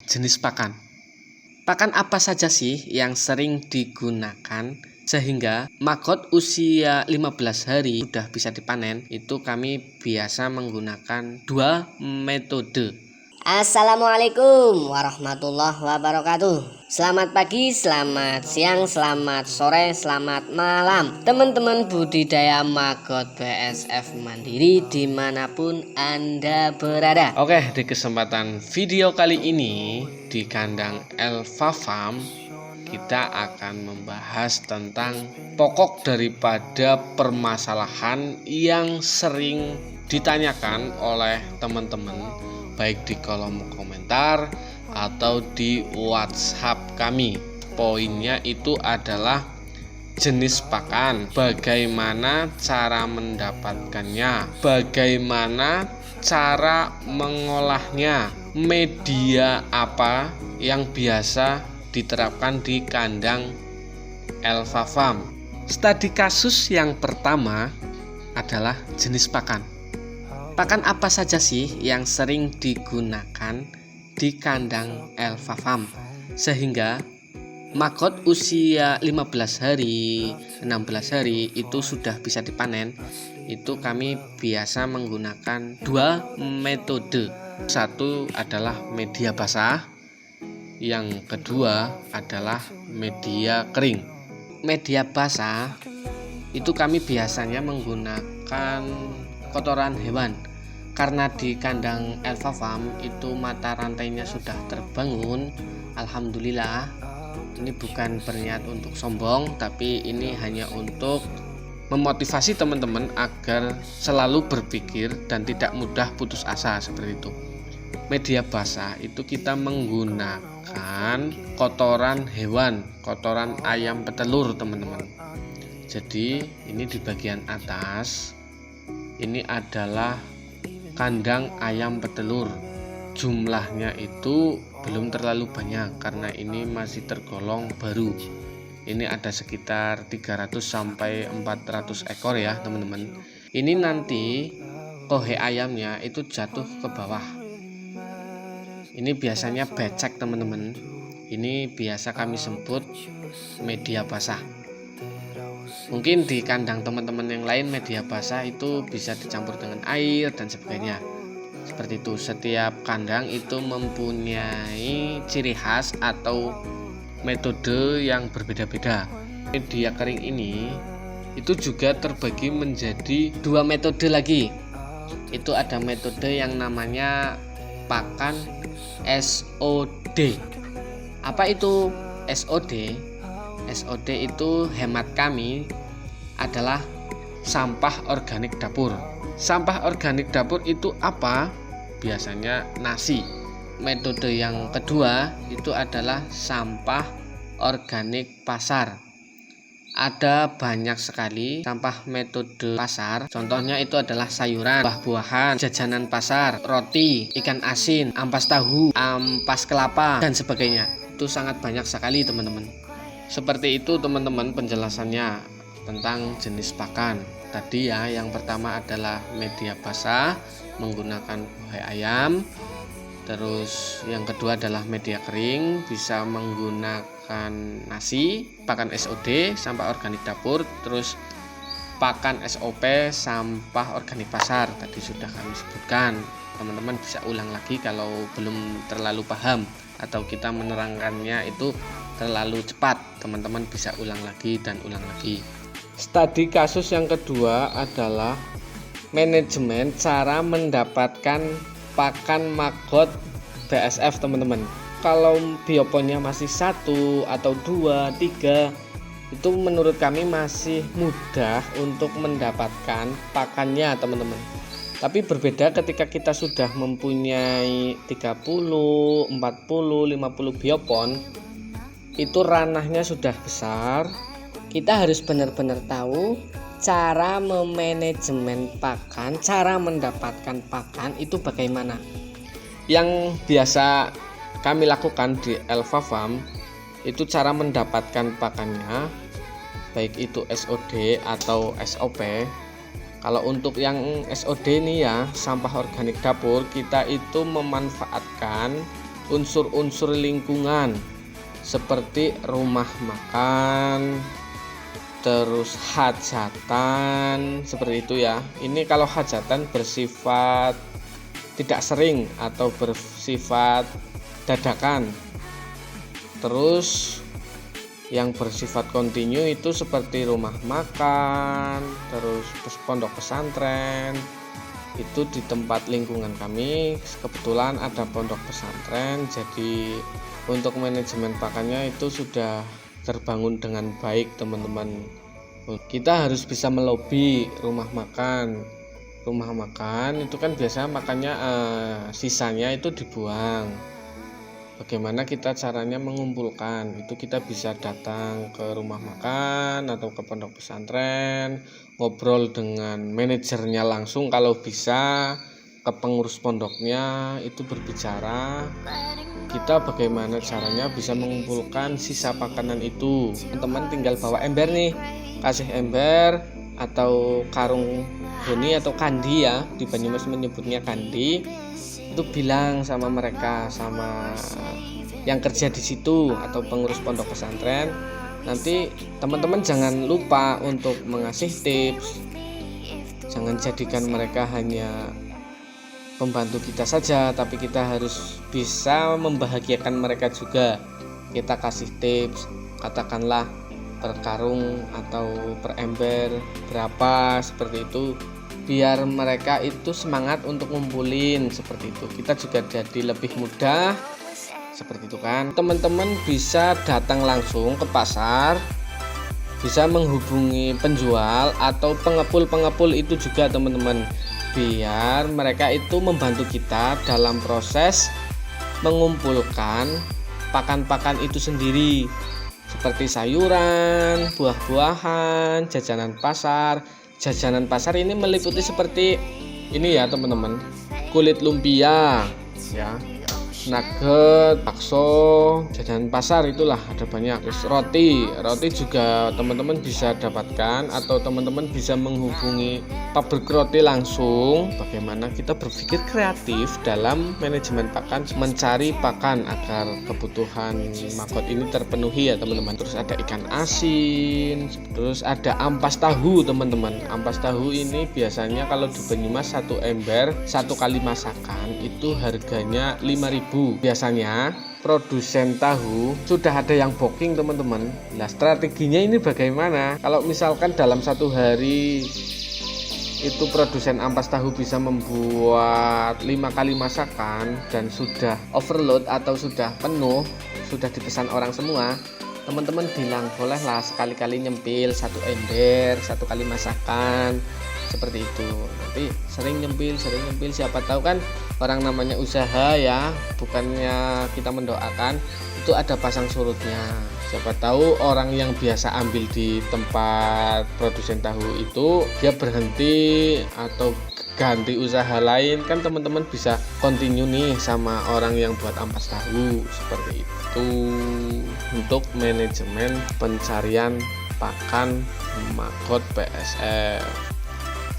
jenis pakan. Pakan apa saja sih yang sering digunakan sehingga maggot usia 15 hari sudah bisa dipanen? Itu kami biasa menggunakan dua metode. Assalamualaikum warahmatullahi wabarakatuh. Selamat pagi, selamat siang, selamat sore, selamat malam teman-teman budidaya maggot BSF Mandiri dimanapun Anda berada. Oke, di kesempatan video kali ini di kandang Elva Farm kita akan membahas tentang pokok daripada permasalahan yang sering ditanyakan oleh teman-teman baik di kolom komentar atau di WhatsApp kami. Poinnya itu adalah jenis pakan, bagaimana cara mendapatkannya, bagaimana cara mengolahnya, media apa yang biasa diterapkan di kandang Elva Farm. Studi kasus yang pertama adalah jenis pakan. Pakan apa saja sih yang sering digunakan di kandang Elva Farm sehingga maggot usia 15 hari, 16 hari itu sudah bisa dipanen? Itu kami biasa menggunakan dua metode. Satu adalah media basah, yang kedua adalah media kering. Media basah itu kami biasanya menggunakan kotoran hewan. Karena di kandang Elva Farm itu mata rantainya sudah terbangun, alhamdulillah. Ini bukan berniat untuk sombong, tapi ini hanya untuk memotivasi teman-teman agar selalu berpikir dan tidak mudah putus asa seperti itu. Media basah itu kita menggunakan kotoran hewan, kotoran ayam petelur teman-teman. Jadi ini di bagian atas ini adalah kandang ayam petelur. Jumlahnya itu belum terlalu banyak karena ini masih tergolong baru. Ini ada sekitar 300 sampai 400 ekor ya teman-teman. Ini nanti kohe ayamnya itu jatuh ke bawah. Ini biasanya becek teman-teman. Ini biasa kami sebut media basah. Mungkin di kandang teman-teman yang lain media basah itu bisa dicampur dengan air dan sebagainya. Seperti itu, setiap kandang itu mempunyai ciri khas atau metode yang berbeda-beda. Media kering ini itu juga terbagi menjadi dua metode lagi. Itu ada metode yang namanya pakan SOD. Apa itu SOD? SOD itu hemat kami adalah sampah organik dapur. Sampah organik dapur itu apa? Biasanya nasi. Metode yang kedua itu adalah sampah organik pasar. Ada banyak sekali sampah metode pasar. Contohnya itu adalah sayuran, buah-buahan, jajanan pasar, roti, ikan asin, ampas tahu, ampas kelapa, dan sebagainya. Itu sangat banyak sekali teman-teman. Seperti itu teman-teman penjelasannya tentang jenis pakan. Tadi ya, yang pertama adalah media basah menggunakan buah ayam. Terus yang kedua adalah media kering, bisa menggunakan nasi, pakan SOD, sampah organik dapur. Terus pakan SOP, sampah organik pasar. Tadi sudah kami sebutkan. Teman-teman bisa ulang lagi kalau belum terlalu paham atau kita menerangkannya itu terlalu cepat. Teman-teman bisa ulang lagi dan ulang lagi. Studi kasus yang kedua adalah manajemen cara mendapatkan pakan maggot BSF teman-teman. Kalau bioponnya masih 1 atau 2, 3, itu menurut kami masih mudah untuk mendapatkan pakannya teman-teman. Tapi berbeda ketika kita sudah mempunyai 30, 40, 50 biopon, itu ranahnya sudah besar. Kita harus benar-benar tahu cara memanajemen pakan, cara mendapatkan pakan itu bagaimana. Yang biasa kami lakukan di Elva Farm itu cara mendapatkan pakannya, baik itu SOD atau SOP. Kalau untuk yang SOD ini ya, sampah organik dapur, kita itu memanfaatkan unsur-unsur lingkungan seperti rumah makan, terus hajatan, seperti itu ya. Ini kalau hajatan bersifat tidak sering atau bersifat dadakan. Terus yang bersifat kontinu itu seperti rumah makan, terus pondok pesantren. Itu di tempat lingkungan kami kebetulan ada pondok pesantren, jadi untuk manajemen pakannya itu sudah terbangun dengan baik teman-teman. Kita harus bisa melobi rumah makan itu kan biasanya makannya sisanya itu dibuang. Bagaimana kita caranya mengumpulkan itu, kita bisa datang ke rumah makan atau ke pondok pesantren, ngobrol dengan manajernya langsung, kalau bisa ke pengurus pondoknya itu berbicara kita bagaimana caranya bisa mengumpulkan sisa makanan itu. Teman-teman tinggal bawa ember nih, kasih ember atau karung boni atau kandi ya, di Banyumas menyebutnya kandi. Itu bilang sama mereka, sama yang kerja di situ atau pengurus pondok pesantren, nanti teman-teman jangan lupa untuk mengasih tips. Jangan jadikan mereka hanya pembantu kita saja, tapi kita harus bisa membahagiakan mereka juga. Kita kasih tips, katakanlah per karung atau per ember berapa, seperti itu, biar mereka itu semangat untuk ngumpulin, seperti itu. Kita juga jadi lebih mudah, seperti itu kan. Teman-teman bisa datang langsung ke pasar, bisa menghubungi penjual atau pengepul itu juga teman-teman, biar mereka itu membantu kita dalam proses mengumpulkan pakan-pakan itu sendiri, seperti sayuran, buah-buahan, jajanan pasar. Jajanan pasar ini meliputi seperti ini ya teman-teman, kulit lumpia ya, nugget, bakso, jajanan pasar itulah ada banyak. Terus roti juga teman-teman bisa dapatkan, atau teman-teman bisa menghubungi pabrik roti langsung. Bagaimana kita berpikir kreatif dalam manajemen pakan, mencari pakan agar kebutuhan magot ini terpenuhi ya teman-teman. Terus ada ikan asin, terus ada ampas tahu teman-teman. Ampas tahu ini biasanya kalau di Banyumas satu ember, satu kali masakan itu harganya 5.000. Biasanya produsen tahu sudah ada yang booking teman-teman. Nah, strateginya ini bagaimana? Kalau misalkan dalam satu hari itu produsen ampas tahu bisa membuat 5 kali masakan dan sudah overload atau sudah penuh, sudah dipesan orang semua, teman-teman bilang bolehlah sekali-kali nyempil satu ember, satu kali masakan, seperti itu. Nanti sering nyempil, siapa tahu kan orang namanya usaha ya, bukannya kita mendoakan, itu ada pasang surutnya. Siapa tahu orang yang biasa ambil di tempat produsen tahu itu dia berhenti atau ganti usaha lain, kan teman-teman bisa continue nih sama orang yang buat ampas tahu, seperti itu. Untuk manajemen pencarian pakan magot PSF.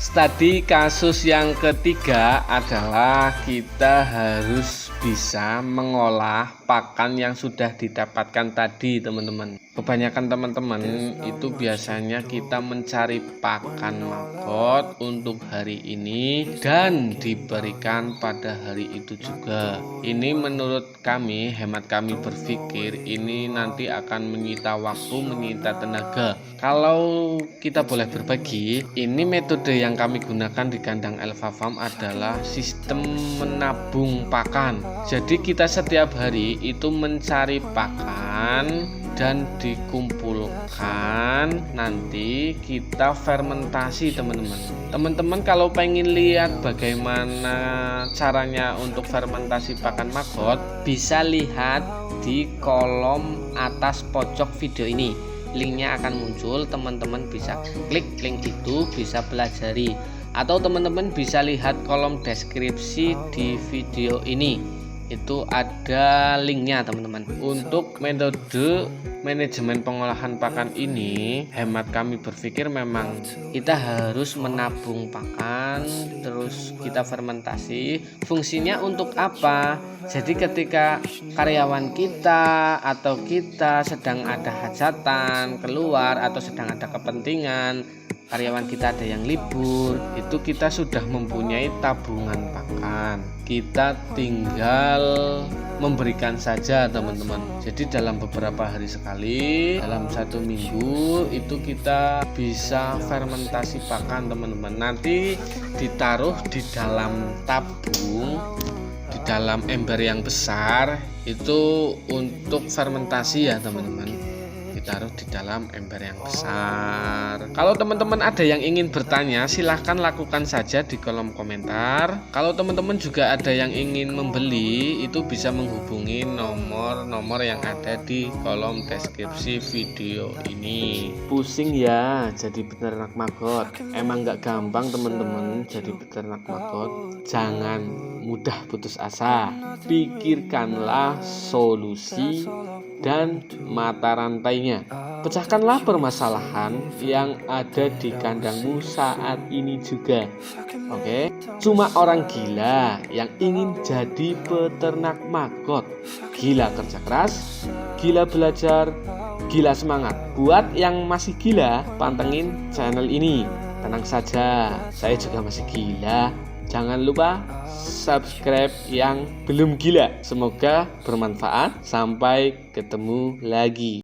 Tadi kasus yang ketiga adalah kita harus bisa mengolah pakan yang sudah didapatkan tadi teman-teman. Kebanyakan teman-teman itu biasanya kita mencari pakan magot untuk hari ini dan diberikan pada hari itu juga. Ini menurut kami, hemat kami berpikir ini nanti akan menyita waktu, menyita tenaga. Kalau kita boleh berbagi, ini metode yang kami gunakan di kandang Elva Farm adalah sistem menabung pakan. Jadi kita setiap hari itu mencari pakan dan dikumpulkan, nanti kita fermentasi teman-teman. Teman-teman kalau pengen lihat bagaimana caranya untuk fermentasi pakan magot, bisa lihat di kolom atas pojok video ini. Linknya akan muncul, teman-teman bisa klik link itu, bisa pelajari, atau teman-teman bisa lihat kolom deskripsi di video ini. itu ada linknya teman-teman. Untuk metode manajemen pengolahan pakan ini, hemat kami berpikir memang kita harus menabung pakan, terus kita fermentasi. Fungsinya untuk apa? Jadi ketika karyawan kita atau kita sedang ada hajatan keluar atau sedang ada kepentingan, karyawan kita ada yang libur, itu kita sudah mempunyai tabungan pakan. Kita tinggal memberikan saja teman-teman. Jadi dalam beberapa hari sekali, dalam 1 minggu itu kita bisa fermentasi pakan teman-teman. Nanti ditaruh di dalam tabung, di dalam ember yang besar, itu untuk fermentasi ya teman-teman. Ditaruh di dalam ember yang besar. Kalau teman-teman ada yang ingin bertanya, silahkan lakukan saja di kolom komentar. Kalau teman-teman juga ada yang ingin membeli, itu bisa menghubungi nomor yang ada di kolom deskripsi video ini. Pusing ya jadi peternak maggot? Emang gak gampang teman-teman jadi peternak maggot. Jangan mudah putus asa. Pikirkanlah solusi dan mata rantainya. Pecahkanlah permasalahan yang ada di kandangmu saat ini juga. Oke? Cuma orang gila yang ingin jadi peternak maggot. Gila kerja keras, gila belajar, gila semangat. Buat yang masih gila, pantengin channel ini. Tenang saja, saya juga masih gila. Jangan lupa subscribe yang belum gila. Semoga bermanfaat. Sampai ketemu lagi.